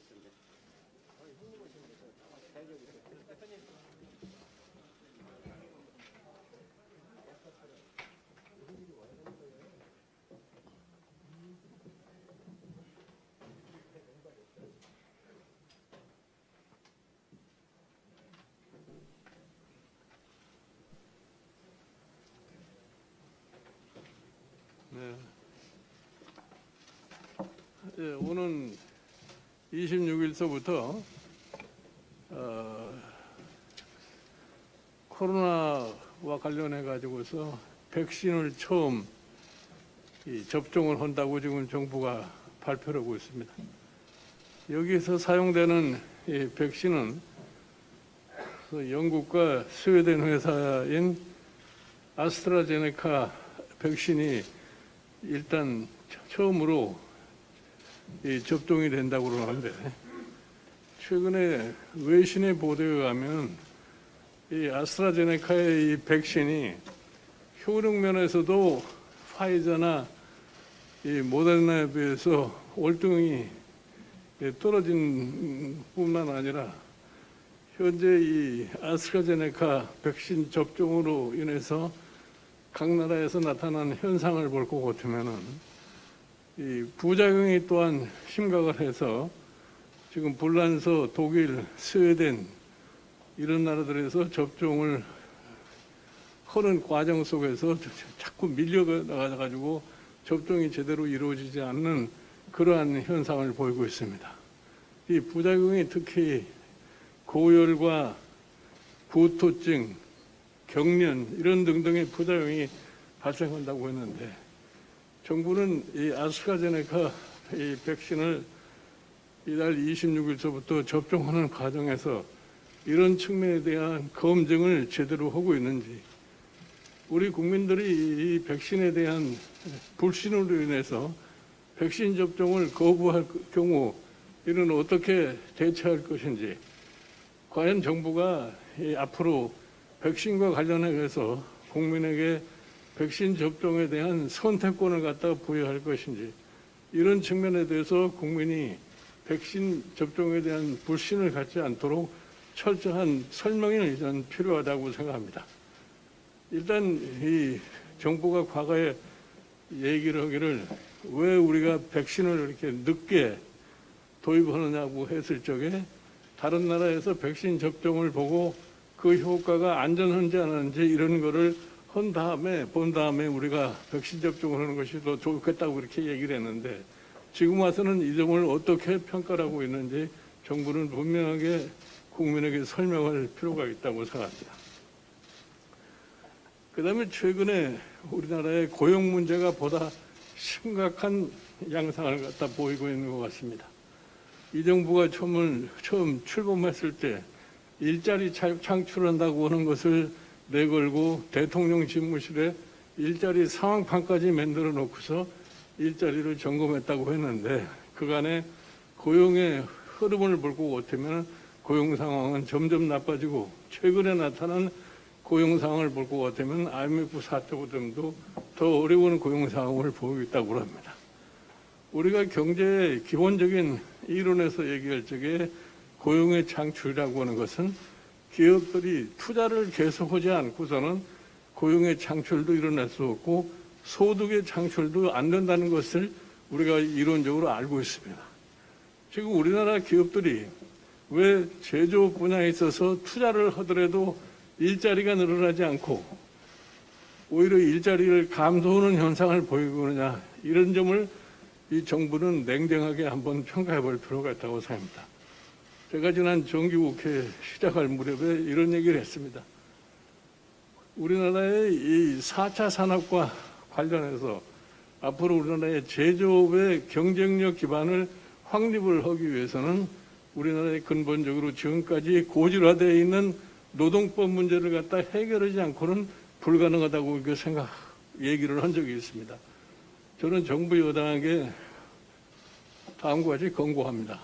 있었는데. 형님 오시는 데서 대적이 있어요. 대표님. 네. 예, 오는 26일서부터 코로나와 관련해 가지고서 백신을 처음 접종을 한다고 지금 정부가 발표를 하고 있습니다. 여기서 사용되는 이 백신은 영국과 스웨덴 회사인 아스트라제네카 백신이 일단 처음으로 접종이 된다고 그러는데, 최근에 외신의 보도에 의하면 이 아스트라제네카의 이 백신이 효능 면에서도 파이저나 이 모더나에 비해서 월등히 떨어진 뿐만 아니라 현재 이 아스트라제네카 백신 접종으로 인해서 각 나라에서 나타난 현상을 볼 것 같으면은 이 부작용이 또한 심각을 해서 지금 불란서, 독일, 스웨덴 이런 나라들에서 접종을 하는 과정 속에서 자꾸 밀려나가 가지고 접종이 제대로 이루어지지 않는 그러한 현상을 보이고 있습니다. 이 부작용이 특히 고열과 구토증, 경련 이런 등등의 부작용이 발생한다고 했는데, 정부는 이 아스트라제네카 이 백신을 이달 26일서부터 접종하는 과정에서 이런 측면에 대한 검증을 제대로 하고 있는지, 우리 국민들이 이 백신에 대한 불신으로 인해서 백신 접종을 거부할 경우 이는 어떻게 대처할 것인지, 과연 정부가 앞으로 백신과 관련해서 국민에게 백신 접종에 대한 선택권을 갖다가 부여할 것인지, 이런 측면에 대해서 국민이 백신 접종에 대한 불신을 갖지 않도록 철저한 설명이 저는 필요하다고 생각합니다. 일단 이 정부가 과거에 얘기를 하기를 왜 우리가 백신을 이렇게 늦게 도입하느냐고 했을 적에 다른 나라에서 백신 접종을 보고 그 효과가 안전한지 안 하는지 이런 거를 본 다음에 우리가 백신 접종을 하는 것이 더 좋겠다고 그렇게 얘기를 했는데, 지금 와서는 이 점을 어떻게 평가를 하고 있는지 정부는 분명하게 국민에게 설명할 필요가 있다고 생각합니다. 그다음에 최근에 우리나라의 고용 문제가 보다 심각한 양상을 갖다 보이고 있는 것 같습니다. 이 정부가 처음 출범했을 때 일자리 창출한다고 하는 것을 내걸고 대통령 집무실에 일자리 상황판까지 만들어 놓고서 일자리를 점검했다고 했는데, 그간에 고용의 흐름을 볼고 같으면 고용 상황은 점점 나빠지고, 최근에 나타난 고용 상황을 볼고 같으면 IMF 사태 등도 더 어려운 고용 상황을 보이고 있다고 합니다. 우리가 경제의 기본적인 이론에서 얘기할 적에 고용의 창출이라고 하는 것은 기업들이 투자를 계속하지 않고서는 고용의 창출도 일어날 수 없고 소득의 창출도 안 된다는 것을 우리가 이론적으로 알고 있습니다. 지금 우리나라 기업들이 왜 제조업 분야에 있어서 투자를 하더라도 일자리가 늘어나지 않고 오히려 일자리를 감소하는 현상을 보이고 있느냐, 이런 점을 이 정부는 냉정하게 한번 평가해 볼 필요가 있다고 생각합니다. 제가 지난 정기국회 시작할 무렵에 이런 얘기를 했습니다. 우리나라의 이 4차 산업과 관련해서 앞으로 우리나라의 제조업의 경쟁력 기반을 확립을 하기 위해서는 우리나라의 근본적으로 지금까지 고질화되어 있는 노동법 문제를 갖다 해결하지 않고는 불가능하다고 얘기를 한 적이 있습니다. 저는 정부 여당에게 다음과 같이 권고합니다.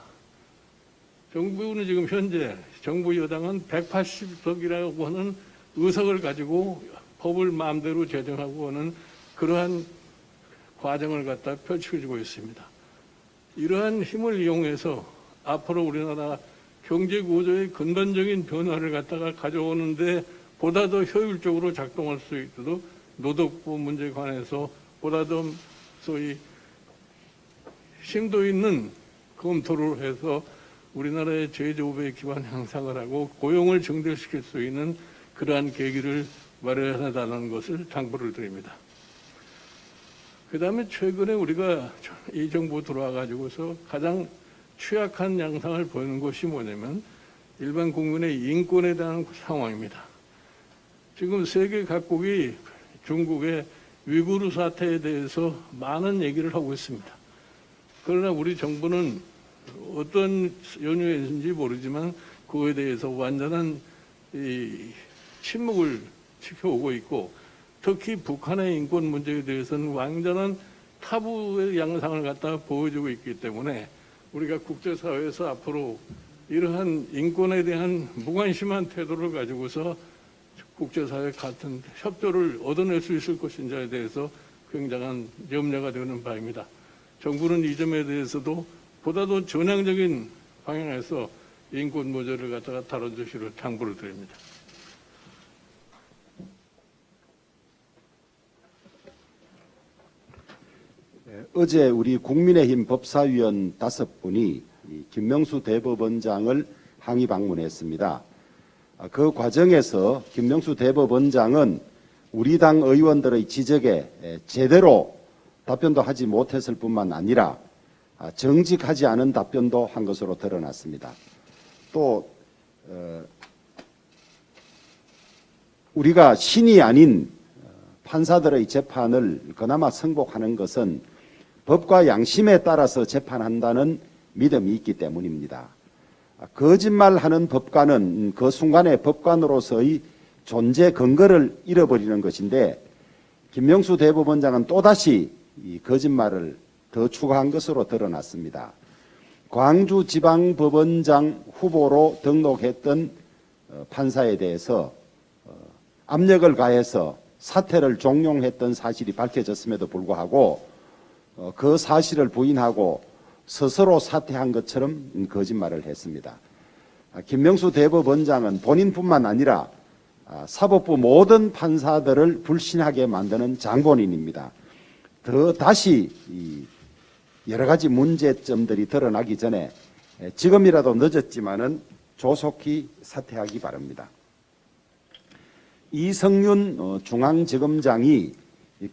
정부는 지금 현재 정부 여당은 180석이라고 하는 의석을 가지고 법을 마음대로 제정하고 하는 그러한 과정을 갖다 펼치고 있습니다. 이러한 힘을 이용해서 앞으로 우리나라 경제 구조의 근본적인 변화를 갖다가 가져오는데 보다 더 효율적으로 작동할 수 있도록 노동부 문제에 관해서 보다 더 소위 심도 있는 검토를 해서 우리나라의 제조업의 기반 향상을 하고 고용을 증대시킬 수 있는 그러한 계기를 마련하다는 것을 당부를 드립니다. 그 다음에 최근에 우리가 이 정부 들어와 가지고서 가장 취약한 양상을 보이는 것이 뭐냐면 일반 국민의 인권에 대한 상황입니다. 지금 세계 각국이 중국의 위구르 사태에 대해서 많은 얘기를 하고 있습니다. 그러나 우리 정부는 어떤 연유인지 모르지만 그거에 대해서 완전한 침묵을 지켜오고 있고, 특히 북한의 인권 문제에 대해서는 완전한 타부의 양상을 갖다 보여주고 있기 때문에 우리가 국제사회에서 앞으로 이러한 인권에 대한 무관심한 태도를 가지고서 국제사회 같은 협조를 얻어낼 수 있을 것인지에 대해서 굉장한 염려가 되는 바입니다. 정부는 이 점에 대해서도 보다 더 전향적인 방향에서 인권 문제를 갖다가 다뤄주시를 당부를 드립니다. 어제 우리 국민의힘 법사위원 5분이 김명수 대법원장을 항의 방문했습니다. 그 과정에서 김명수 대법원장은 우리 당 의원들의 지적에 제대로 답변도 하지 못했을 뿐만 아니라 정직하지 않은 답변도 한 것으로 드러났습니다. 또 우리가 신이 아닌 판사들의 재판을 그나마 승복하는 것은 법과 양심에 따라서 재판한다는 믿음이 있기 때문입니다. 거짓말하는 법관은 그 순간에 법관으로서의 존재 근거를 잃어버리는 것인데, 김명수 대법원장은 또다시 이 거짓말을 더 추가한 것으로 드러났습니다. 광주지방법원장 후보로 등록했던 판사에 대해서 압력을 가해서 사퇴를 종용했던 사실이 밝혀졌음에도 불구하고 그 사실을 부인하고 스스로 사퇴한 것처럼 거짓말을 했습니다. 김명수 대법원장은 본인뿐만 아니라 사법부 모든 판사들을 불신하게 만드는 장본인입니다. 다시 여러 가지 문제점들이 드러나기 전에 지금이라도 늦었지만은 조속히 사퇴하기 바랍니다. 이성윤 중앙지검장이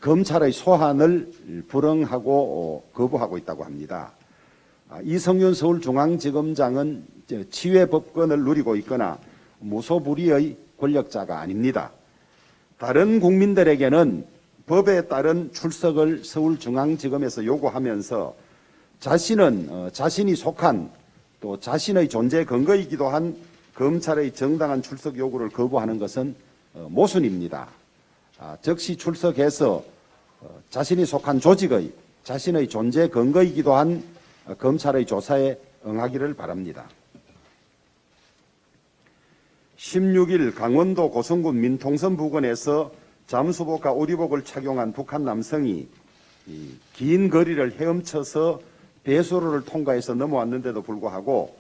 검찰의 소환을 불응하고 거부하고 있다고 합니다. 이성윤 서울중앙지검장은 치외법권을 누리고 있거나 무소불위의 권력자가 아닙니다. 다른 국민들에게는 법에 따른 출석을 서울중앙지검에서 요구하면서 자신이 속한 또 자신의 존재 근거이기도 한 검찰의 정당한 출석 요구를 거부하는 것은 모순입니다. 즉시 출석해서 자신이 속한 조직의 자신의 존재 근거이기도 한 검찰의 조사에 응하기를 바랍니다. 16일 강원도 고성군 민통선 부근에서 잠수복과 오리복을 착용한 북한 남성이 긴 거리를 헤엄쳐서 배수로를 통과해서 넘어왔는데도 불구하고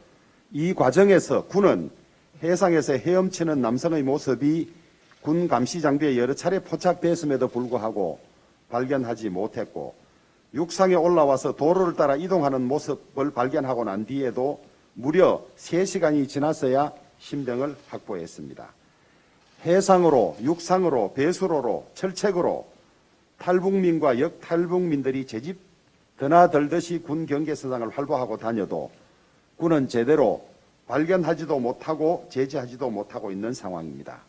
이 과정에서 군은 해상에서 헤엄치는 남성의 모습이 군 감시 장비에 여러 차례 포착됐음에도 불구하고 발견하지 못했고, 육상에 올라와서 도로를 따라 이동하는 모습을 발견하고 난 뒤에도 무려 3시간이 지났어야 신병을 확보했습니다. 해상으로, 육상으로, 배수로로, 철책으로 탈북민과 역탈북민들이 제집 드나들듯이 군 경계서장을 활보하고 다녀도 군은 제대로 발견하지도 못하고 제지하지도 못하고 있는 상황입니다.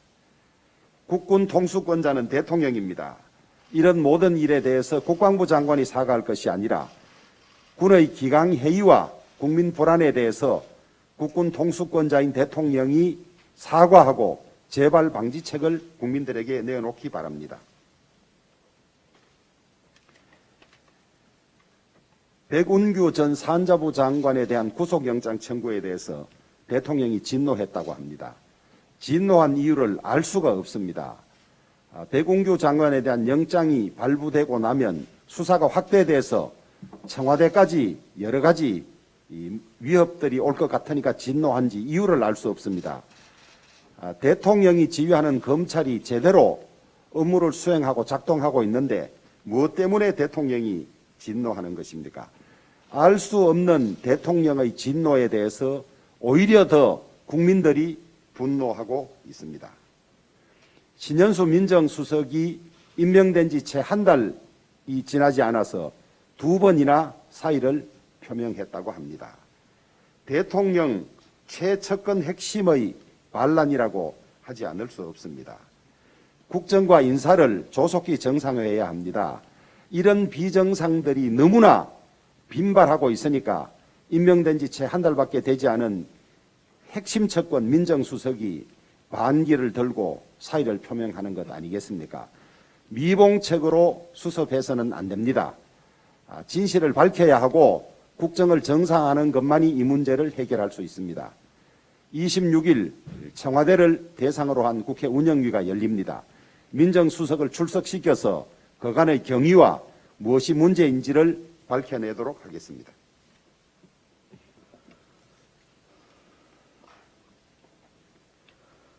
국군 통수권자는 대통령입니다. 이런 모든 일에 대해서 국방부 장관이 사과할 것이 아니라 군의 기강해이와 국민 불안에 대해서 국군 통수권자인 대통령이 사과하고 재발 방지책을 국민들에게 내어놓기 바랍니다. 백운규 전 산자부 장관에 대한 구속영장 청구에 대해서 대통령이 진노했다고 합니다. 진노한 이유를 알 수가 없습니다. 백운규 장관에 대한 영장이 발부되고 나면 수사가 확대돼서 청와대까지 여러 가지 이 위협들이 올 것 같으니까 진노한지 이유를 알 수 없습니다. 대통령이 지휘하는 검찰이 제대로 업무를 수행하고 작동하고 있는데 무엇 때문에 대통령이 진노하는 것입니까? 알 수 없는 대통령의 진노에 대해서 오히려 더 국민들이 분노하고 있습니다. 신현수 민정수석이 임명된 지 채 한 달이 지나지 않아서 2번이나 사의를 표명했다고 합니다. 대통령 최측근 핵심의 반란이라고 하지 않을 수 없습니다. 국정과 인사를 조속히 정상화해야 합니다. 이런 비정상들이 너무나 빈발하고 있으니까 임명된 지 채 한 달밖에 되지 않은 핵심 측근 민정수석이 반기를 들고 사의를 표명하는 것 아니겠습니까? 미봉책으로 수습해서는 안 됩니다. 진실을 밝혀야 하고 국정을 정상화하는 것만이 이 문제를 해결할 수 있습니다. 26일 청와대를 대상으로 한 국회 운영위가 열립니다. 민정수석을 출석시켜서 그간의 경위와 무엇이 문제인지를 밝혀내도록 하겠습니다.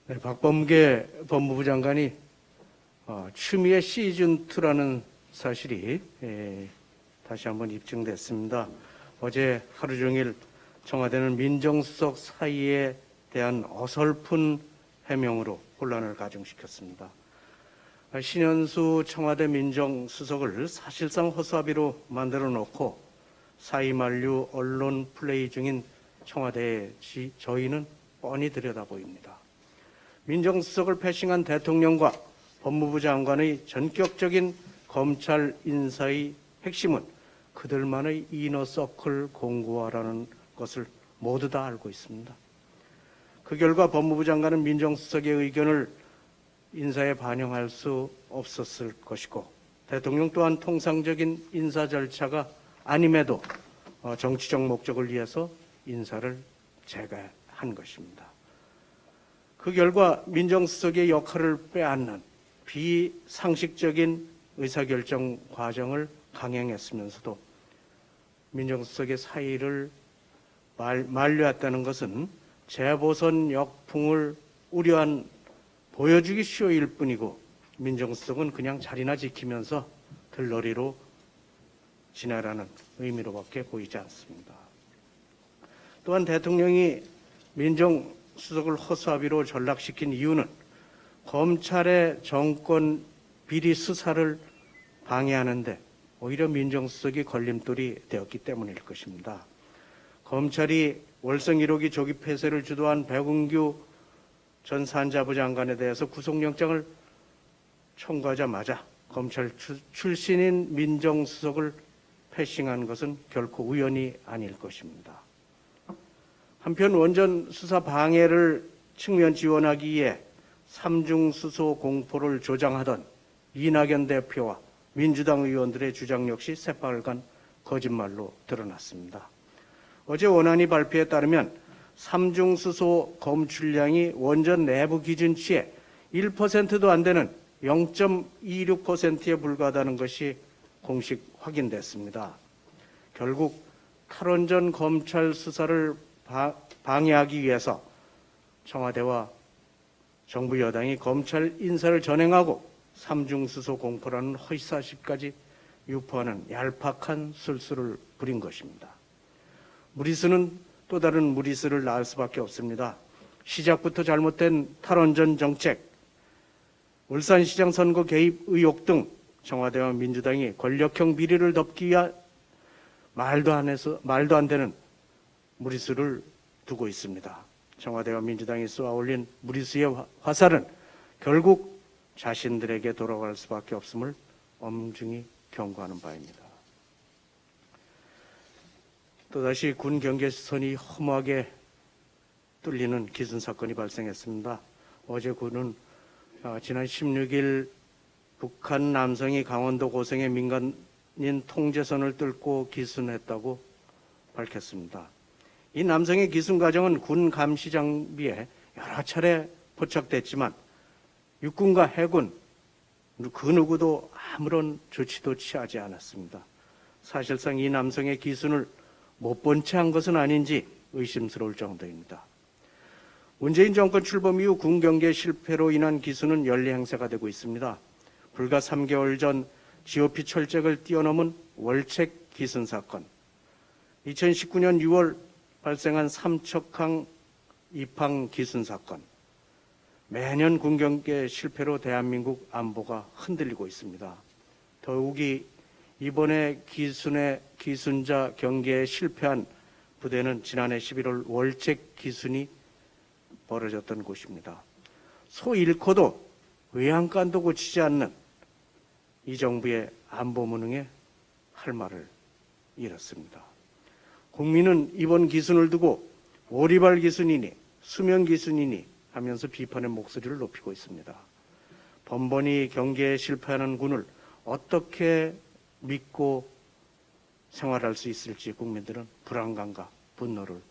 네, 박범계 법무부 장관이 추미애 시즌2라는 사실이 다시 한번 입증됐습니다. 어제 하루 종일 청와대는 민정수석 사이에 대한 어설픈 해명으로 혼란을 가중시켰습니다. 신현수 청와대 민정수석을 사실상 허수아비로 만들어 놓고 사의 만류 언론 플레이 중인 청와대의 저희는 뻔히 들여다보입니다. 민정수석을 패싱한 대통령과 법무부 장관의 전격적인 검찰 인사의 핵심은 그들만의 이너서클 공고화라는 것을 모두 다 알고 있습니다. 그 결과 법무부 장관은 민정수석의 의견을 인사에 반영할 수 없었을 것이고 대통령 또한 통상적인 인사 절차가 아님에도 정치적 목적을 위해서 인사를 재개한 것입니다. 그 결과 민정수석의 역할을 빼앗는 비상식적인 의사결정 과정을 강행했으면서도 민정수석의 사의를 만류했다는 것은 재보선 역풍을 우려한 보여주기 쇼일 뿐이고 민정수석은 그냥 자리나 지키면서 들러리로 지내라는 의미로밖에 보이지 않습니다. 또한 대통령이 민정수석을 허수아비로 전락시킨 이유는 검찰의 정권 비리 수사를 방해하는데 오히려 민정수석이 걸림돌이 되었기 때문일 것입니다. 검찰이 월성 1호기 조기 폐쇄를 주도한 백운규 전 산자부 장관에 대해서 구속영장을 청구하자마자 검찰 출신인 민정수석을 패싱한 것은 결코 우연이 아닐 것입니다. 한편 원전 수사 방해를 측면 지원하기 위해 삼중수소 공포를 조장하던 이낙연 대표와 민주당 의원들의 주장 역시 새빨간 거짓말로 드러났습니다. 어제 원안위 발표에 따르면 삼중수소 검출량이 원전 내부 기준치의 1%도 안 되는 0.26%에 불과하다는 것이 공식 확인됐습니다. 결국 탈원전 검찰 수사를 방해하기 위해서 청와대와 정부 여당이 검찰 인사를 전행하고 삼중수소 공포라는 허위사실까지 유포하는 얄팍한 술수를 부린 것입니다. 무리수는 또 다른 무리수를 낳을 수밖에 없습니다. 시작부터 잘못된 탈원전 정책, 울산시장 선거 개입 의혹 등 청와대와 민주당이 권력형 비리를 덮기 위한 말도 안 되는 무리수를 두고 있습니다. 청와대와 민주당이 쏘아올린 무리수의 화살은 결국 자신들에게 돌아갈 수밖에 없음을 엄중히 경고하는 바입니다. 또다시 군 경계선이 허무하게 뚫리는 기순 사건이 발생했습니다. 어제 군은 지난 16일 북한 남성이 강원도 고성의 민간인 통제선을 뚫고 기순했다고 밝혔습니다. 이 남성의 기순 과정은 군 감시 장비에 여러 차례 포착됐지만 육군과 해군 그 누구도 아무런 조치도 취하지 않았습니다. 사실상 이 남성의 기순을 못 본 채 한 것은 아닌지 의심스러울 정도입니다. 문재인 정권 출범 이후 군 경계 실패로 인한 기수는 연례 행사가 되고 있습니다. 불과 3개월 전 GOP 철책을 뛰어넘은 월책 기순 사건, 2019년 6월 발생한 삼척항 입항 기순 사건, 매년 군 경계 실패로 대한민국 안보가 흔들리고 있습니다. 더욱이 이번에 기순자 경계에 실패한 부대는 지난해 11월 월책 기순이 벌어졌던 곳입니다. 소 잃고도 외양간도 고치지 않는 이 정부의 안보 무능에 할 말을 잃었습니다. 국민은 이번 기순을 두고 오리발 기순이니 수명 기순이니 하면서 비판의 목소리를 높이고 있습니다. 번번이 경계에 실패하는 군을 어떻게 믿고 생활할 수 있을지 국민들은 불안감과 분노를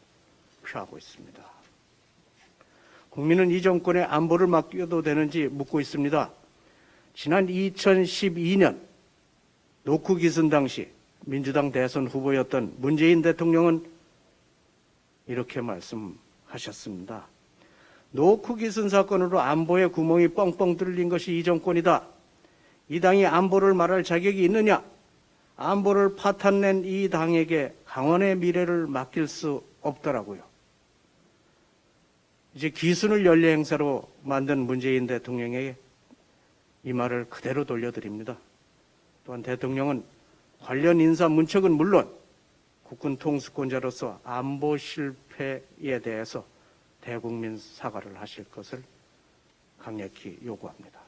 표하고 있습니다. 국민은 이 정권의 안보를 맡겨도 되는지 묻고 있습니다. 지난 2012년 노크 기순 당시 민주당 대선 후보였던 문재인 대통령은 이렇게 말씀하셨습니다. 노크 기순 사건으로 안보의 구멍이 뻥뻥 뚫린 것이 이 정권이다. 이 당이 안보를 말할 자격이 있느냐? 안보를 파탄낸 이 당에게 강원의 미래를 맡길 수 없더라고요. 이제 기순을 연례 행사로 만든 문재인 대통령에게 이 말을 그대로 돌려드립니다. 또한 대통령은 관련 인사 문책은 물론 국군 통수권자로서 안보 실패에 대해서 대국민 사과를 하실 것을 강력히 요구합니다.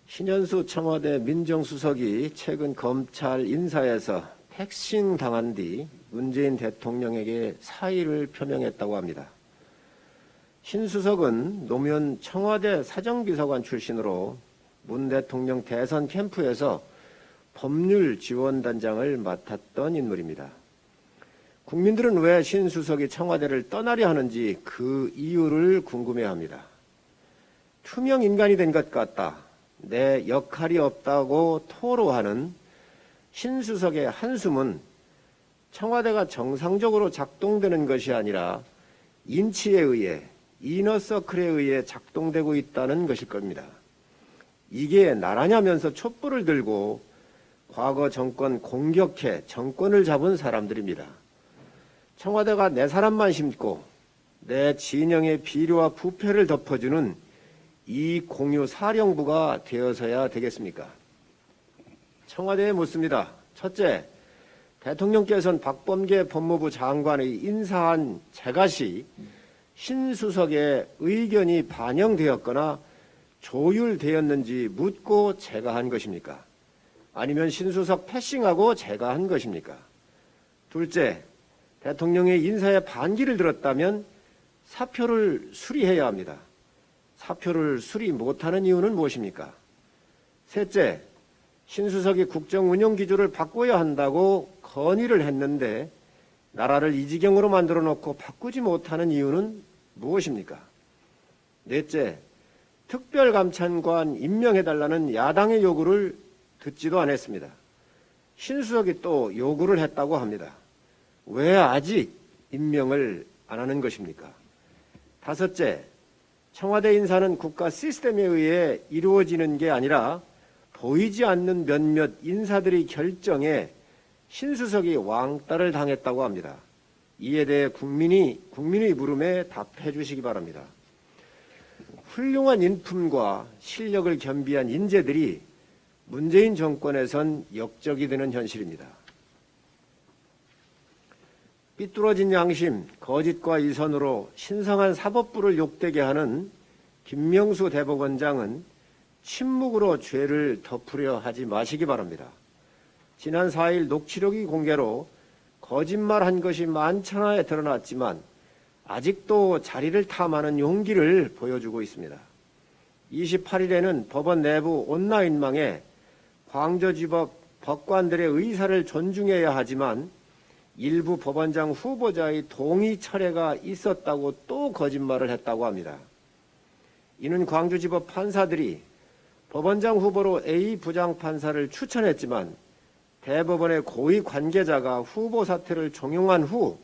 신현수 청와대 민정수석이 최근 검찰 인사에서 패싱 당한 뒤 문재인 대통령에게 사의를 표명했다고 합니다. 신 수석은 노무현 청와대 사정비서관 출신으로 문 대통령 대선 캠프에서 법률 지원단장을 맡았던 인물입니다. 국민들은 왜 신 수석이 청와대를 떠나려 하는지 그 이유를 궁금해합니다. 투명 인간이 된 것 같다. 내 역할이 없다고 토로하는 신 수석의 한숨은 청와대가 정상적으로 작동되는 것이 아니라 인치에 의해 이너서클에 의해 작동되고 있다는 것일 겁니다. 이게 나라냐면서 촛불을 들고 과거 정권 공격해 정권을 잡은 사람들입니다. 청와대가 내 사람만 심고 내 진영의 비리와 부패를 덮어주는 이 공유 사령부가 되어서야 되겠습니까? 청와대에 묻습니다. 첫째, 대통령께서는 박범계 법무부 장관의 인사한 제가시 신 수석의 의견이 반영되었거나 조율되었는지 묻고 제가 한 것입니까? 아니면 신 수석 패싱하고 제가 한 것입니까? 둘째, 대통령의 인사에 반기를 들었다면 사표를 수리해야 합니다. 사표를 수리 못하는 이유는 무엇입니까? 셋째, 신 수석이 국정운영기조를 바꿔야 한다고 건의를 했는데 나라를 이 지경으로 만들어 놓고 바꾸지 못하는 이유는 무엇입니까? 넷째, 특별감찰관 임명해달라는 야당의 요구를 듣지도 않았습니다. 신 수석이 또 요구를 했다고 합니다. 왜 아직 임명을 안 하는 것입니까? 다섯째, 청와대 인사는 국가 시스템에 의해 이루어지는 게 아니라 보이지 않는 몇몇 인사들의 결정에 신 수석이 왕따를 당했다고 합니다. 이에 대해 국민의 물음에 답해 주시기 바랍니다. 훌륭한 인품과 실력을 겸비한 인재들이 문재인 정권에선 역적이 되는 현실입니다. 삐뚤어진 양심, 거짓과 이선으로 신성한 사법부를 욕되게 하는 김명수 대법원장은 침묵으로 죄를 덮으려 하지 마시기 바랍니다. 지난 4일 녹취록이 공개로 거짓말한 것이 만천하에 드러났지만 아직도 자리를 탐하는 용기를 보여주고 있습니다. 28일에는 법원 내부 온라인망에 광저지법 법관들의 의사를 존중해야 하지만 일부 법원장 후보자의 동의 철회가 있었다고 또 거짓말을 했다고 합니다. 이는 광주지법 판사들이 법원장 후보로 A 부장판사를 추천했지만 대법원의 고위 관계자가 후보 사퇴를 종용한 후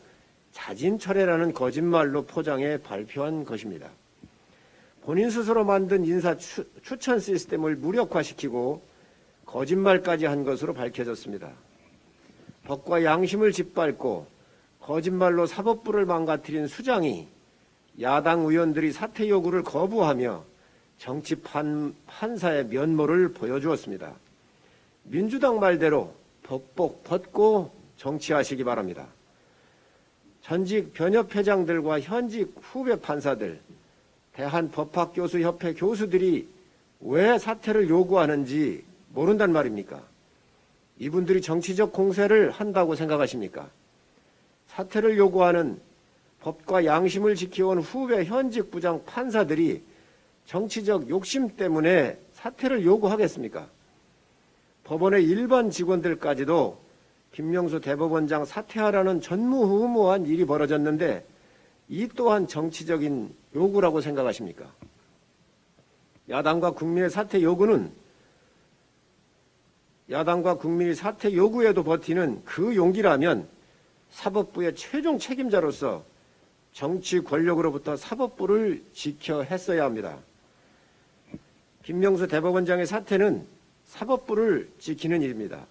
자진 철회라는 거짓말로 포장해 발표한 것입니다. 본인 스스로 만든 인사 추천 시스템을 무력화시키고 거짓말까지 한 것으로 밝혀졌습니다. 법과 양심을 짓밟고 거짓말로 사법부를 망가뜨린 수장이 야당 의원들이 사퇴 요구를 거부하며 정치 판사의 면모를 보여주었습니다. 민주당 말대로 법복 벗고 정치하시기 바랍니다. 전직 변협회장들과 현직 후배 판사들, 대한법학교수협회 교수들이 왜 사퇴를 요구하는지 모른단 말입니까? 이분들이 정치적 공세를 한다고 생각하십니까? 사퇴를 요구하는 법과 양심을 지켜온 후배 현직 부장 판사들이 정치적 욕심 때문에 사퇴를 요구하겠습니까? 법원의 일반 직원들까지도 김명수 대법원장 사퇴하라는 전무후무한 일이 벌어졌는데 이 또한 정치적인 요구라고 생각하십니까? 야당과 국민의 사퇴 요구에도 버티는 그 용기라면 사법부의 최종 책임자로서 정치 권력으로부터 사법부를 지켜 했어야 합니다. 김명수 대법원장의 사퇴는 사법부를 지키는 일입니다.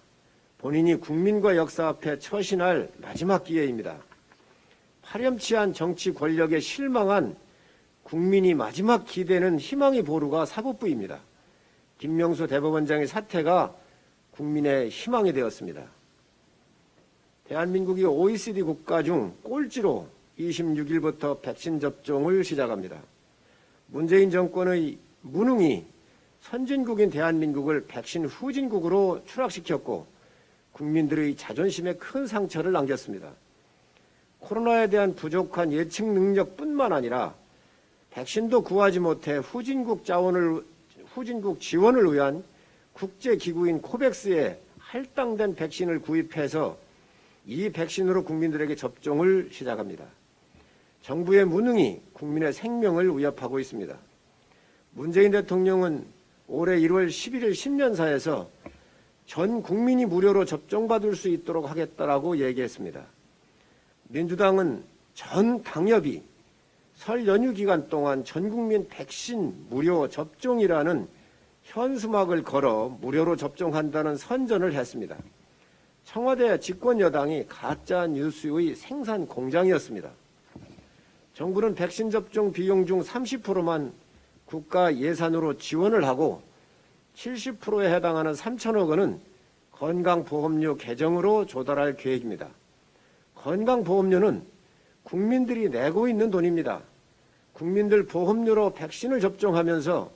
본인이 국민과 역사 앞에 처신할 마지막 기회입니다. 파렴치한 정치 권력에 실망한 국민이 마지막 기대는 희망의 보루가 사법부입니다. 김명수 대법원장의 사퇴가 국민의 희망이 되었습니다. 대한민국이 OECD 국가 중 꼴찌로 26일부터 백신 접종을 시작합니다. 문재인 정권의 무능이 선진국인 대한민국을 백신 후진국으로 추락시켰고 국민들의 자존심에 큰 상처를 남겼습니다. 코로나에 대한 부족한 예측 능력뿐만 아니라 백신도 구하지 못해 후진국 지원을 위한 국제기구인 코백스에 할당된 백신을 구입해서 이 백신으로 국민들에게 접종을 시작합니다. 정부의 무능이 국민의 생명을 위협하고 있습니다. 문재인 대통령은 올해 1월 11일 신년사에서 전 국민이 무료로 접종받을 수 있도록 하겠다라고 얘기했습니다. 민주당은 전 당협이 설 연휴 기간 동안 전 국민 백신 무료 접종이라는 현수막을 걸어 무료로 접종한다는 선전을 했습니다. 청와대 집권 여당이 가짜 뉴스의 생산 공장이었습니다. 정부는 백신 접종 비용 중 30%만 국가 예산으로 지원을 하고 70%에 해당하는 3천억 원은 건강보험료 개정으로 조달할 계획입니다. 건강보험료는 국민들이 내고 있는 돈입니다. 국민들 보험료로 백신을 접종하면서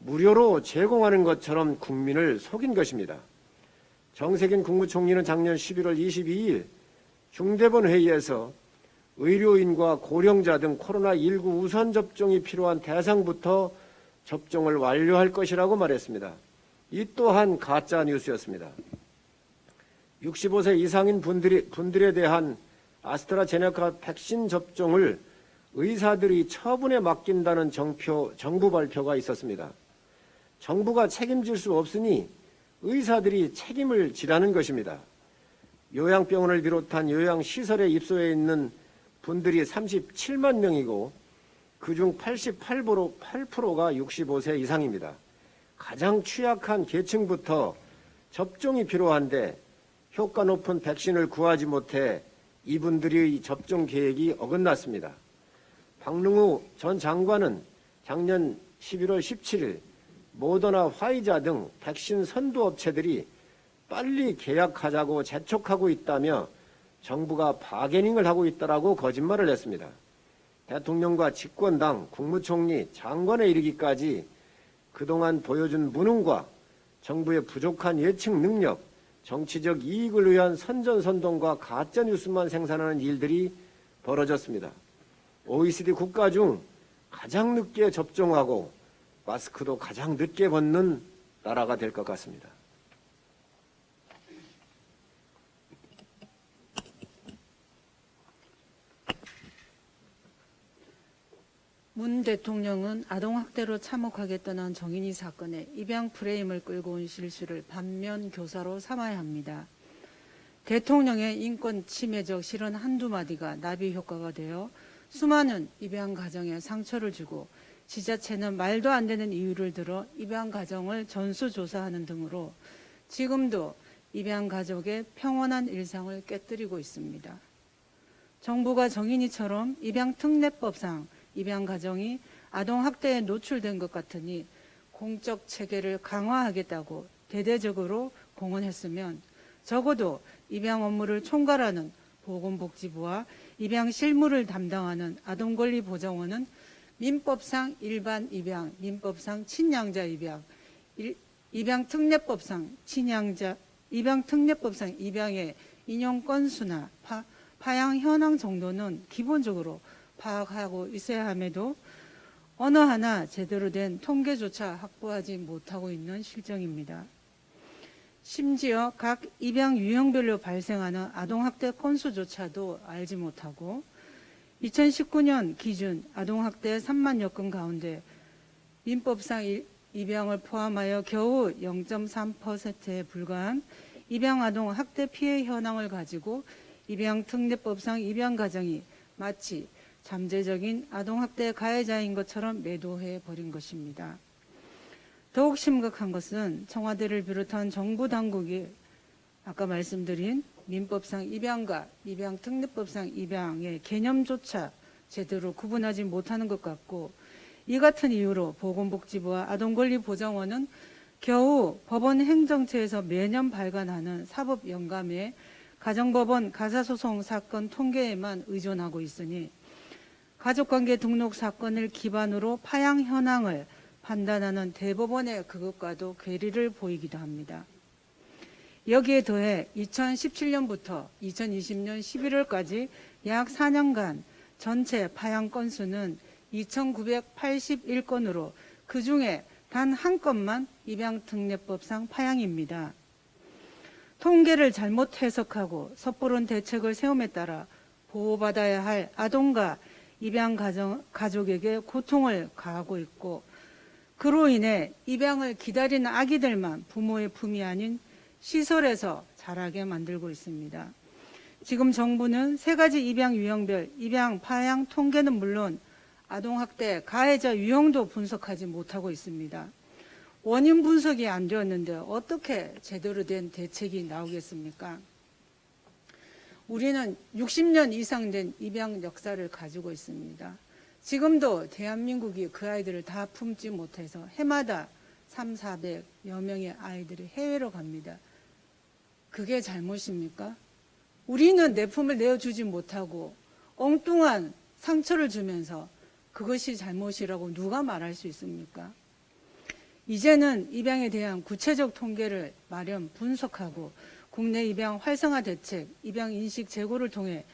무료로 제공하는 것처럼 국민을 속인 것입니다. 정세균 국무총리는 작년 11월 22일 중대본 회의에서 의료인과 고령자 등 코로나19 우선 접종이 필요한 대상부터 접종을 완료할 것이라고 말했습니다. 이 또한 가짜 뉴스였습니다. 65세 이상인 분들에 대한 아스트라제네카 백신 접종을 의사들이 처분에 맡긴다는 정부 발표가 있었습니다. 정부가 책임질 수 없으니 의사들이 책임을 지라는 것입니다. 요양병원을 비롯한 요양시설에 입소해 있는 분들이 37만 명이고 그중 88%가 65세 이상입니다. 가장 취약한 계층부터 접종이 필요한데 효과 높은 백신을 구하지 못해 이분들의 접종 계획이 어긋났습니다. 박능우 전 장관은 작년 11월 17일 모더나, 화이자 등 백신 선두업체들이 빨리 계약하자고 재촉하고 있다며 정부가 바게닝을 하고 있다라고 거짓말을 했습니다. 대통령과 집권당, 국무총리, 장관에 이르기까지 그동안 보여준 무능과 정부의 부족한 예측 능력, 정치적 이익을 위한 선전선동과 가짜뉴스만 생산하는 일들이 벌어졌습니다. OECD 국가 중 가장 늦게 접종하고 마스크도 가장 늦게 벗는 나라가 될 것 같습니다. 문 대통령은 아동학대로 참혹하겠다는 정인이 사건에 입양 프레임을 끌고 온 실수를 반면 교사로 삼아야 합니다. 대통령의 인권 침해적 실언 한두 마디가 나비 효과가 되어 수많은 입양 가정에 상처를 주고 지자체는 말도 안 되는 이유를 들어 입양 가정을 전수조사하는 등으로 지금도 입양 가족의 평온한 일상을 깨뜨리고 있습니다. 정부가 정인이처럼 입양특례법상 입양 가정이 아동학대에 노출된 것 같으니 공적 체계를 강화하겠다고 대대적으로 공언했으면 적어도 입양 업무를 총괄하는 보건복지부와 입양 실무를 담당하는 아동권리보장원은 민법상 일반 입양, 민법상 친양자 입양, 입양특례법상 입양특례법상 입양의 인용 건수나 파양 현황 정도는 기본적으로 파악하고 있어야 함에도 어느 하나 제대로 된 통계조차 확보하지 못하고 있는 실정입니다. 심지어 각 입양 유형별로 발생하는 아동학대 건수조차도 알지 못하고 2019년 기준 아동학대 3만여 건 가운데 민법상 입양을 포함하여 겨우 0.3%에 불과한 입양아동 학대 피해 현황을 가지고 입양특례법상 입양가정이 마치 잠재적인 아동학대 가해자인 것처럼 매도해 버린 것입니다. 더욱 심각한 것은 청와대를 비롯한 정부 당국이 아까 말씀드린 민법상 입양과 입양특례법상 입양의 개념조차 제대로 구분하지 못하는 것 같고 이 같은 이유로 보건복지부와 아동권리보장원은 겨우 법원 행정처에서 매년 발간하는 사법영감의 가정법원 가사소송 사건 통계에만 의존하고 있으니 가족관계 등록 사건을 기반으로 파양 현황을 판단하는 대법원의 그것과도 괴리를 보이기도 합니다. 여기에 더해 2017년부터 2020년 11월까지 약 4년간 전체 파양 건수는 2,981건으로 그중에 단 한 건만 입양특례법상 파양입니다. 통계를 잘못 해석하고 섣부른 대책을 세움에 따라 보호받아야 할 아동과 입양 가족에게 고통을 가하고 있고 그로 인해 입양을 기다리는 아기들만 부모의 품이 아닌 시설에서 자라게 만들고 있습니다. 지금 정부는 세 가지 입양 유형별 입양 파양 통계는 물론 아동학대 가해자 유형도 분석하지 못하고 있습니다. 원인 분석이 안 되었는데 어떻게 제대로 된 대책이 나오겠습니까? 우리는 60년 이상 된 입양 역사를 가지고 있습니다. 지금도 대한민국이 그 아이들을 다 품지 못해서 해마다 300, 400여 명의 아이들이 해외로 갑니다. 그게 잘못입니까? 우리는 내 품을 내어주지 못하고 엉뚱한 상처를 주면서 그것이 잘못이라고 누가 말할 수 있습니까? 이제는 입양에 대한 구체적 통계를 마련, 분석하고 국내 입양 활성화 대책, 입양 인식 제고를 통해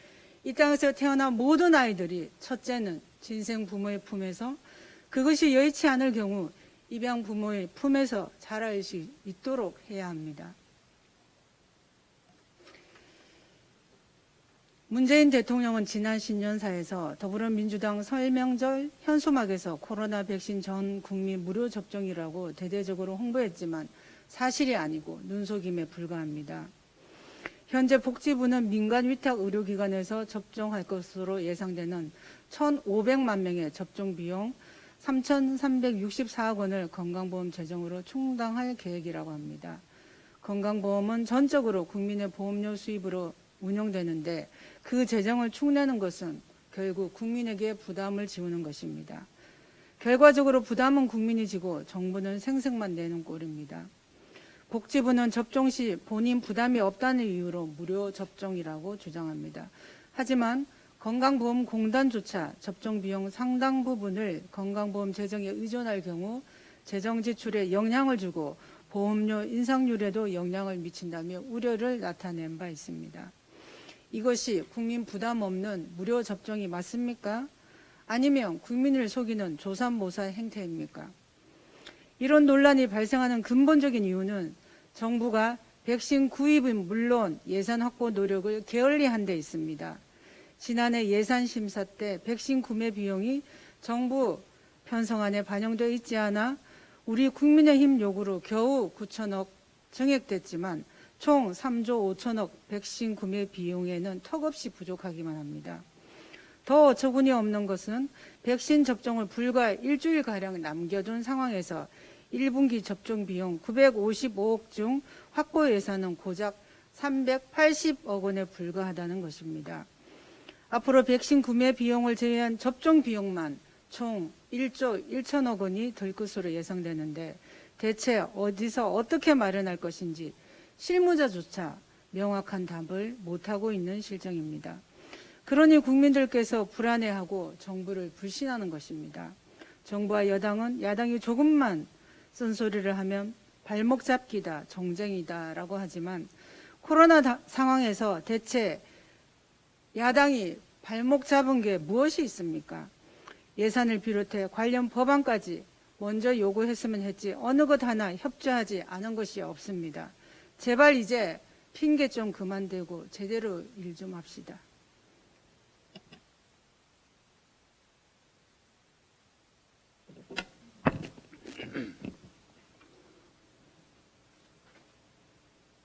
이 땅에서 태어난 모든 아이들이 첫째는 진생 부모의 품에서 그것이 여의치 않을 경우 입양 부모의 품에서 자랄 수 있도록 해야 합니다. 문재인 대통령은 지난 신년사에서 더불어민주당 설명절 현수막에서 코로나 백신 전 국민 무료 접종이라고 대대적으로 홍보했지만 사실이 아니고 눈속임에 불과합니다. 현재 복지부는 민간 위탁 의료기관에서 접종할 것으로 예상되는 1,500만 명의 접종 비용 3,364억 원을 건강보험 재정으로 충당할 계획이라고 합니다. 건강보험은 전적으로 국민의 보험료 수입으로 운영되는데 그 재정을 축내는 것은 결국 국민에게 부담을 지우는 것입니다. 결과적으로 부담은 국민이 지고 정부는 생색만 내는 꼴입니다. 복지부는 접종 시 본인 부담이 없다는 이유로 무료 접종이라고 주장합니다. 하지만 건강보험공단조차 접종 비용 상당 부분을 건강보험 재정에 의존할 경우 재정 지출에 영향을 주고 보험료 인상률에도 영향을 미친다며 우려를 나타낸 바 있습니다. 이것이 국민 부담 없는 무료 접종이 맞습니까? 아니면 국민을 속이는 조삼모사 행태입니까? 이런 논란이 발생하는 근본적인 이유는 정부가 백신 구입은 물론 예산 확보 노력을 게을리한 데 있습니다. 지난해 예산 심사 때 백신 구매 비용이 정부 편성안에 반영되어 있지 않아 우리 국민의힘 요구로 겨우 9천억 증액됐지만 총 3조 5천억 백신 구매 비용에는 턱없이 부족하기만 합니다. 더 어처구니 없는 것은 백신 접종을 불과 일주일가량 남겨둔 상황에서 1분기 접종 비용 955억 중 확보 예산은 고작 380억 원에 불과하다는 것입니다. 앞으로 백신 구매 비용을 제외한 접종 비용만 총 1조 1천억 원이 들 것으로 예상되는데 대체 어디서 어떻게 마련할 것인지 실무자조차 명확한 답을 못하고 있는 실정입니다. 그러니 국민들께서 불안해하고 정부를 불신하는 것입니다. 정부와 여당은 야당이 조금만 쓴소리를 하면 발목 잡기다, 정쟁이다라고 하지만 코로나 상황에서 대체 야당이 발목 잡은 게 무엇이 있습니까? 예산을 비롯해 관련 법안까지 먼저 요구했으면 했지 어느 것 하나 협조하지 않은 것이 없습니다. 제발 이제 핑계 좀 그만 대고 제대로 일 좀 합시다.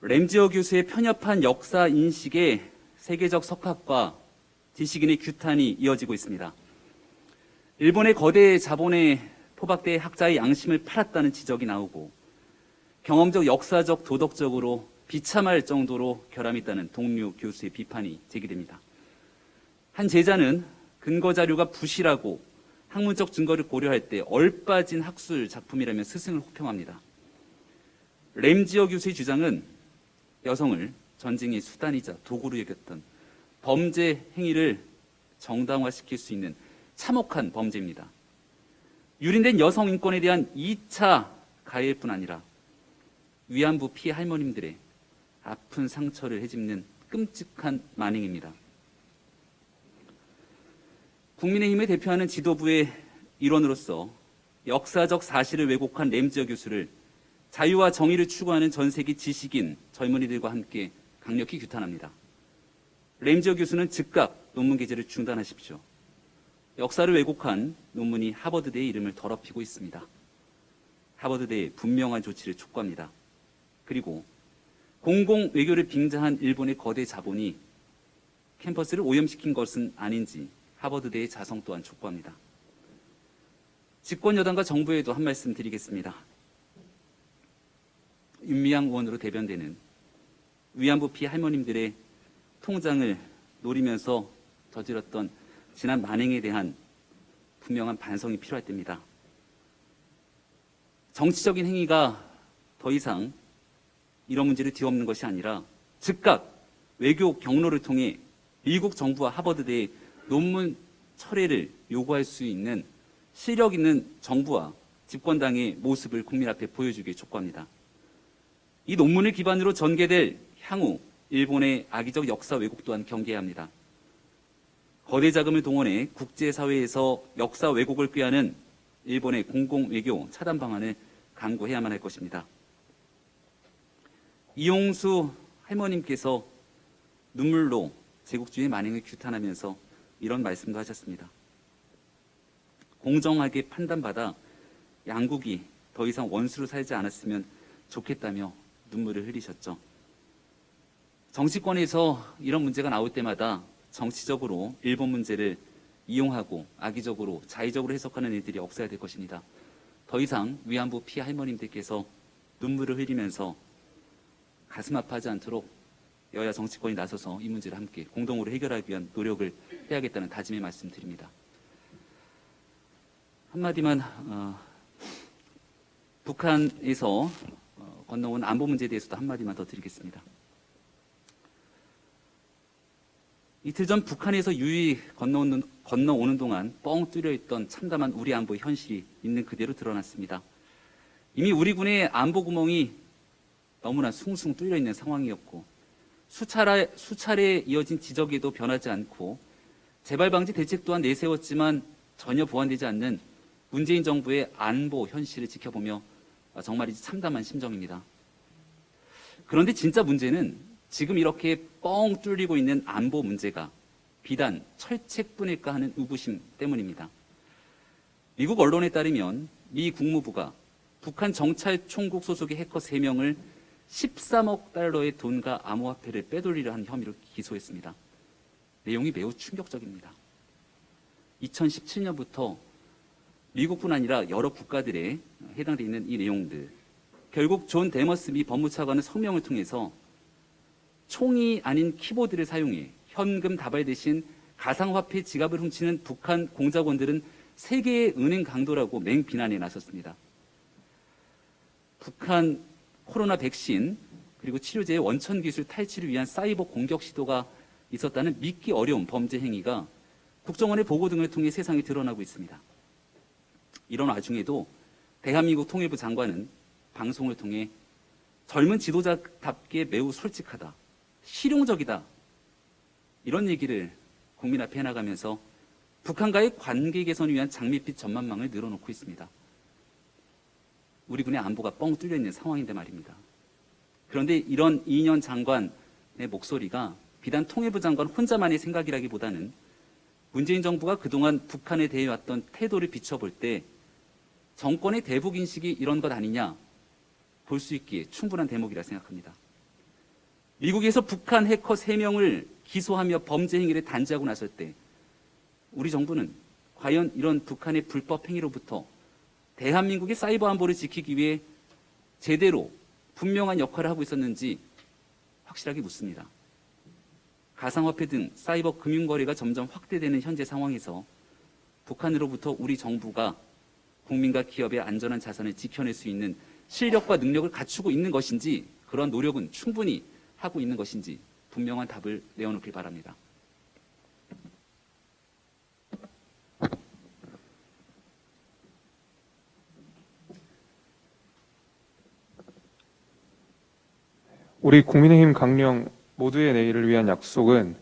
램지어 교수의 편협한 역사 인식에 세계적 석학과 지식인의 규탄이 이어지고 있습니다. 일본의 거대 자본에 포박돼 학자의 양심을 팔았다는 지적이 나오고 경험적, 역사적, 도덕적으로 비참할 정도로 결함이 있다는 동료 교수의 비판이 제기됩니다. 한 제자는 근거 자료가 부실하고 학문적 증거를 고려할 때 얼빠진 학술 작품이라며 스승을 호평합니다. 램지어 교수의 주장은 여성을 전쟁의 수단이자 도구로 여겼던 범죄 행위를 정당화시킬 수 있는 참혹한 범죄입니다. 유린된 여성 인권에 대한 2차 가해일 뿐 아니라 위안부 피해 할머님들의 아픈 상처를 헤집는 끔찍한 만행입니다. 국민의힘을 대표하는 지도부의 일원으로서 역사적 사실을 왜곡한 램지어 교수를 자유와 정의를 추구하는 전 세계 지식인 젊은이들과 함께 강력히 규탄합니다. 램지어 교수는 즉각 논문 게재를 중단하십시오. 역사를 왜곡한 논문이 하버드대의 이름을 더럽히고 있습니다. 하버드대의 분명한 조치를 촉구합니다. 그리고 공공 외교를 빙자한 일본의 거대 자본이 캠퍼스를 오염시킨 것은 아닌지 하버드대의 자성 또한 촉구합니다. 집권 여당과 정부에도 한 말씀 드리겠습니다. 윤미향 의원으로 대변되는 위안부 피해 할머님들의 통장을 노리면서 저질렀던 지난 만행에 대한 분명한 반성이 필요할 때입니다. 정치적인 행위가 더 이상 이런 문제를 뒤엎는 것이 아니라 즉각 외교 경로를 통해 미국 정부와 하버드대의 논문 철회를 요구할 수 있는 실력 있는 정부와 집권당의 모습을 국민 앞에 보여주길 촉구합니다. 이 논문을 기반으로 전개될 향후 일본의 악의적 역사 왜곡 또한 경계해야 합니다. 거대 자금을 동원해 국제사회에서 역사 왜곡을 꾀하는 일본의 공공외교 차단 방안을 강구해야만 할 것입니다. 이용수 할머님께서 눈물로 제국주의 만행을 규탄하면서 이런 말씀도 하셨습니다. 공정하게 판단받아 양국이 더 이상 원수로 살지 않았으면 좋겠다며 눈물을 흘리셨죠. 정치권에서 이런 문제가 나올 때마다 정치적으로 일본 문제를 이용하고 악의적으로 자의적으로 해석하는 일들이 없어야 될 것입니다. 더 이상 위안부 피해 할머님들께서 눈물을 흘리면서 가슴 아파하지 않도록 여야 정치권이 나서서 이 문제를 함께 공동으로 해결하기 위한 노력을 해야겠다는 다짐의 말씀드립니다. 한마디만 북한에서 건너온 안보 문제에 대해서도 한마디만 더 드리겠습니다. 이틀 전 북한에서 유유히 건너오는 동안 뻥 뚫려있던 참담한 우리 안보의 현실이 있는 그대로 드러났습니다. 이미 우리 군의 안보 구멍이 너무나 숭숭 뚫려있는 상황이었고 수차례 이어진 지적에도 변하지 않고 재발 방지 대책 또한 내세웠지만 전혀 보완되지 않는 문재인 정부의 안보 현실을 지켜보며 정말 참담한 심정입니다. 그런데 진짜 문제는 지금 이렇게 뻥 뚫리고 있는 안보 문제가 비단 철책뿐일까 하는 의구심 때문입니다. 미국 언론에 따르면 미 국무부가 북한 정찰총국 소속의 해커 3명을 13억 달러의 돈과 암호화폐를 빼돌리려 한 혐의로 기소했습니다. 내용이 매우 충격적입니다. 2017년부터 미국뿐 아니라 여러 국가들에 해당되어 있는 이 내용들, 결국 존 데머스 미 법무차관은 성명을 통해서 총이 아닌 키보드를 사용해 현금 다발 대신 가상화폐 지갑을 훔치는 북한 공작원들은 세계의 은행 강도라고 맹비난에 나섰습니다. 북한 코로나 백신 그리고 치료제의 원천 기술 탈취를 위한 사이버 공격 시도가 있었다는 믿기 어려운 범죄 행위가 국정원의 보고 등을 통해 세상에 드러나고 있습니다. 이런 와중에도 대한민국 통일부 장관은 방송을 통해 젊은 지도자답게 매우 솔직하다, 실용적이다, 이런 얘기를 국민 앞에 해나가면서 북한과의 관계 개선을 위한 장밋빛 전망망을 늘어놓고 있습니다. 우리 군의 안보가 뻥 뚫려 있는 상황인데 말입니다. 그런데 이런 이인영 장관의 목소리가 비단 통일부 장관 혼자만의 생각이라기보다는 문재인 정부가 그동안 북한에 대해 왔던 태도를 비춰볼 때 정권의 대북 인식이 이런 것 아니냐 볼 수 있기에 충분한 대목이라 생각합니다. 미국에서 북한 해커 3명을 기소하며 범죄 행위를 단죄하고 나설 때 우리 정부는 과연 이런 북한의 불법 행위로부터 대한민국의 사이버 안보를 지키기 위해 제대로 분명한 역할을 하고 있었는지 확실하게 묻습니다. 가상화폐 등 사이버 금융거래가 점점 확대되는 현재 상황에서 북한으로부터 우리 정부가 국민과 기업의 안전한 자산을 지켜낼 수 있는 실력과 능력을 갖추고 있는 것인지, 그런 노력은 충분히 하고 있는 것인지 분명한 답을 내어놓길 바랍니다. 우리 국민의힘 강령 모두의 내일을 위한 약속은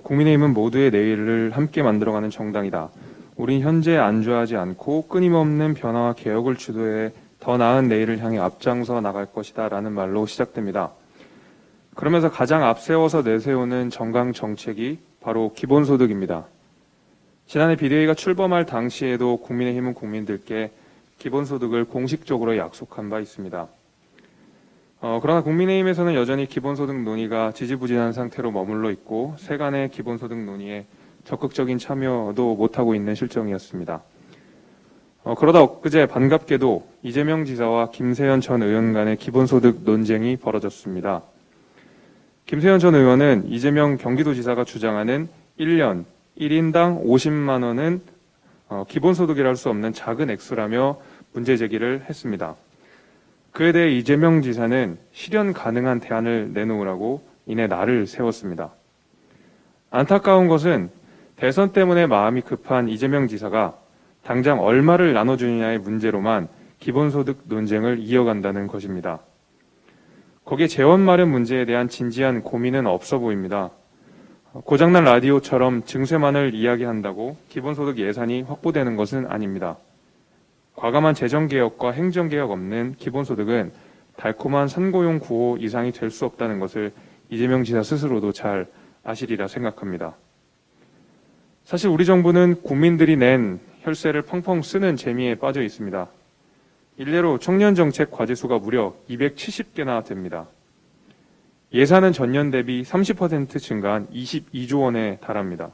국민의힘은 모두의 내일을 함께 만들어가는 정당이다. 우린 현재에 안주하지 않고 끊임없는 변화와 개혁을 주도해 더 나은 내일을 향해 앞장서 나갈 것이다 라는 말로 시작됩니다. 그러면서 가장 앞세워서 내세우는 정강 정책이 바로 기본소득입니다. 지난해 비대위가 출범할 당시에도 국민의힘은 국민들께 기본소득을 공식적으로 약속한 바 있습니다. 그러나 국민의힘에서는 여전히 기본소득 논의가 지지부진한 상태로 머물러 있고 세간의 기본소득 논의에 적극적인 참여도 못하고 있는 실정이었습니다. 그러다 엊그제 반갑게도 이재명 지사와 김세현 전 의원 간의 기본소득 논쟁이 벌어졌습니다. 김세현 전 의원은 이재명 경기도지사가 주장하는 1년 1인당 50만 원은 기본소득이라 할 수 없는 작은 액수라며 문제 제기를 했습니다. 그에 대해 이재명 지사는 실현 가능한 대안을 내놓으라고 이내 날을 세웠습니다. 안타까운 것은 대선 때문에 마음이 급한 이재명 지사가 당장 얼마를 나눠주느냐의 문제로만 기본소득 논쟁을 이어간다는 것입니다. 거기에 재원 마련 문제에 대한 진지한 고민은 없어 보입니다. 고장난 라디오처럼 증세만을 이야기한다고 기본소득 예산이 확보되는 것은 아닙니다. 과감한 재정개혁과 행정개혁 없는 기본소득은 달콤한 선고용 구호 이상이 될 수 없다는 것을 이재명 지사 스스로도 잘 아시리라 생각합니다. 사실 우리 정부는 국민들이 낸 혈세를 펑펑 쓰는 재미에 빠져 있습니다. 일례로 청년정책 과제수가 무려 270개나 됩니다. 예산은 전년 대비 30% 증가한 22조 원에 달합니다.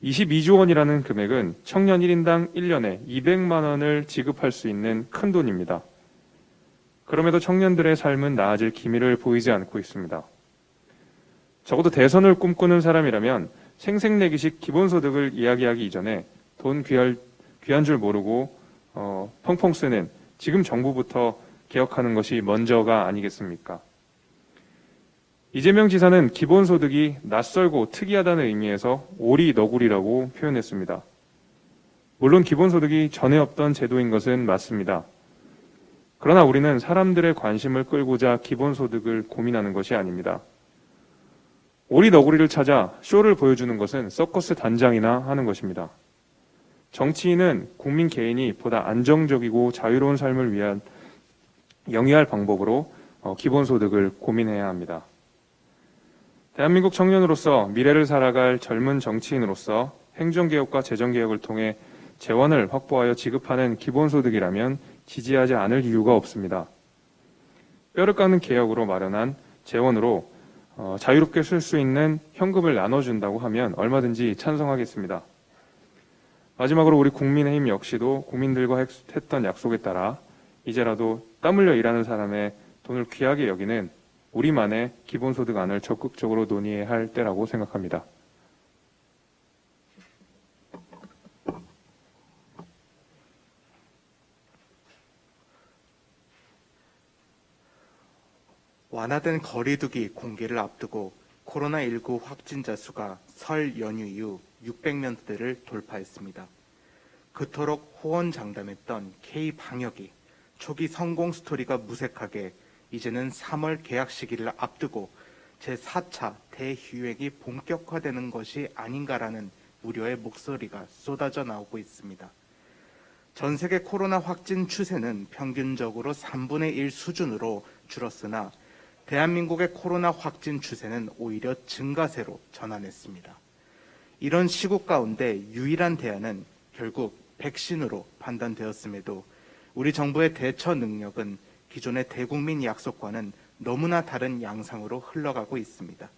22조 원이라는 금액은 청년 1인당 1년에 200만 원을 지급할 수 있는 큰 돈입니다. 그럼에도 청년들의 삶은 나아질 기미를 보이지 않고 있습니다. 적어도 대선을 꿈꾸는 사람이라면 생색내기식 기본소득을 이야기하기 이전에 돈 귀한 줄 모르고 펑펑 쓰는 지금 정부부터 개혁하는 것이 먼저가 아니겠습니까? 이재명 지사는 기본소득이 낯설고 특이하다는 의미에서 오리너구리라고 표현했습니다. 물론 기본소득이 전에 없던 제도인 것은 맞습니다. 그러나 우리는 사람들의 관심을 끌고자 기본소득을 고민하는 것이 아닙니다. 오리너구리를 찾아 쇼를 보여주는 것은 서커스 단장이나 하는 것입니다. 정치인은 국민 개인이 보다 안정적이고 자유로운 삶을 위한 영위할 방법으로 기본소득을 고민해야 합니다. 대한민국 청년으로서 미래를 살아갈 젊은 정치인으로서 행정개혁과 재정개혁을 통해 재원을 확보하여 지급하는 기본소득이라면 지지하지 않을 이유가 없습니다. 뼈를 깎는 개혁으로 마련한 재원으로 자유롭게 쓸 수 있는 현금을 나눠준다고 하면 얼마든지 찬성하겠습니다. 마지막으로 우리 국민의힘 역시도 국민들과 했던 약속에 따라 이제라도 땀 흘려 일하는 사람의 돈을 귀하게 여기는 우리만의 기본소득안을 적극적으로 논의해야 할 때라고 생각합니다. 완화된 거리두기 공개를 앞두고 코로나19 확진자 수가 설 연휴 이후 600명대를 돌파했습니다. 그토록 호언장담했던 K-방역이 초기 성공 스토리가 무색하게 이제는 3월 개학 시기를 앞두고 제4차 대유행이 본격화되는 것이 아닌가라는 우려의 목소리가 쏟아져 나오고 있습니다. 전 세계 코로나 확진 추세는 평균적으로 3분의 1 수준으로 줄었으나 대한민국의 코로나 확진 추세는 오히려 증가세로 전환했습니다. 이런 시국 가운데 유일한 대안은 결국 백신으로 판단되었음에도 우리 정부의 대처 능력은 기존의 대국민 약속과는 너무나 다른 양상으로 흘러가고 있습니다.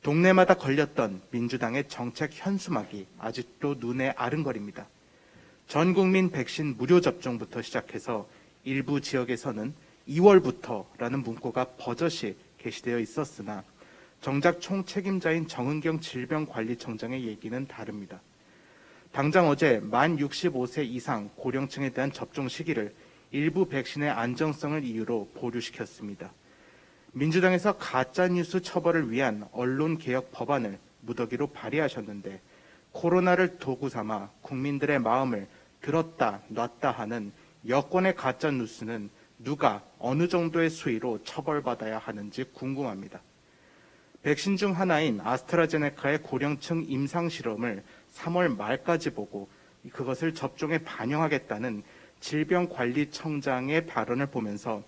동네마다 걸렸던 민주당의 정책 현수막이 아직도 눈에 아른거립니다. 전 국민 백신 무료 접종부터 시작해서 일부 지역에서는 2월부터라는 문구가 버젓이 게시되어 있었으나 정작 총책임자인 정은경 질병관리청장의 얘기는 다릅니다. 당장 어제 만 65세 이상 고령층에 대한 접종 시기를 일부 백신의 안정성을 이유로 보류시켰습니다. 민주당에서 가짜뉴스 처벌을 위한 언론개혁 법안을 무더기로 발의하셨는데 코로나를 도구 삼아 국민들의 마음을 들었다 놨다 하는 여권의 가짜뉴스는 누가 어느 정도의 수위로 처벌받아야 하는지 궁금합니다. 백신 중 하나인 아스트라제네카의 고령층 임상실험을 3월 말까지 보고 그것을 접종에 반영하겠다는 질병관리청장의 발언을 보면서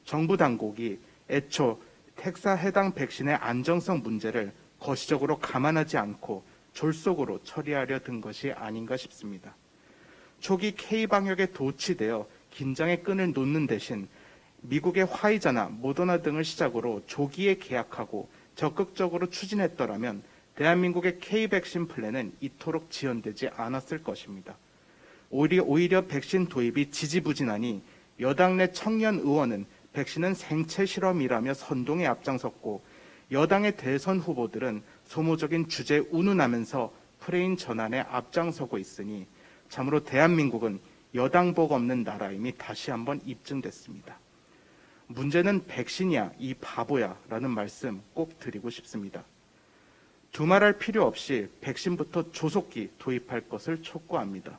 정부 당국이 애초 택사 해당 백신의 안정성 문제를 거시적으로 감안하지 않고 졸속으로 처리하려 든 것이 아닌가 싶습니다. 초기 K방역에 도취되어 긴장의 끈을 놓는 대신 미국의 화이자나 모더나 등을 시작으로 조기에 계약하고 적극적으로 추진했더라면 대한민국의 K백신 플랜은 이토록 지연되지 않았을 것입니다. 오히려 백신 도입이 지지부진하니 여당 내 청년 의원은 백신은 생체 실험이라며 선동에 앞장섰고 여당의 대선 후보들은 소모적인 주제 운운하면서 프레임 전환에 앞장서고 있으니 참으로 대한민국은 여당복 없는 나라임이 다시 한번 입증됐습니다. 문제는 백신이야 이 바보야 라는 말씀 꼭 드리고 싶습니다. 두말할 필요 없이 백신부터 조속히 도입할 것을 촉구합니다.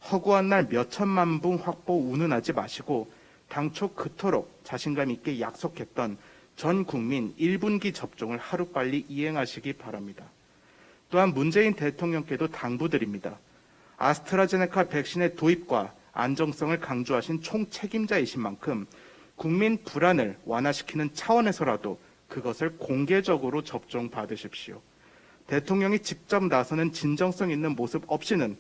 허구한 날 몇천만 분 확보 운운하지 마시고 당초 그토록 자신감 있게 약속했던 전 국민 1분기 접종을 하루빨리 이행하시기 바랍니다. 또한 문재인 대통령께도 당부드립니다. 아스트라제네카 백신의 도입과 안정성을 강조하신 총책임자이신 만큼 국민 불안을 완화시키는 차원에서라도 그것을 공개적으로 접종받으십시오. 대통령이 직접 나서는 진정성 있는 모습 없이는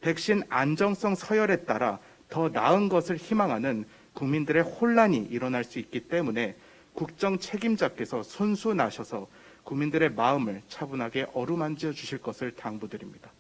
백신 안정성 서열에 따라 더 나은 것을 희망하는 국민들의 혼란이 일어날 수 있기 때문에 국정 책임자께서 손수 나셔서 국민들의 마음을 차분하게 어루만져 주실 것을 당부드립니다.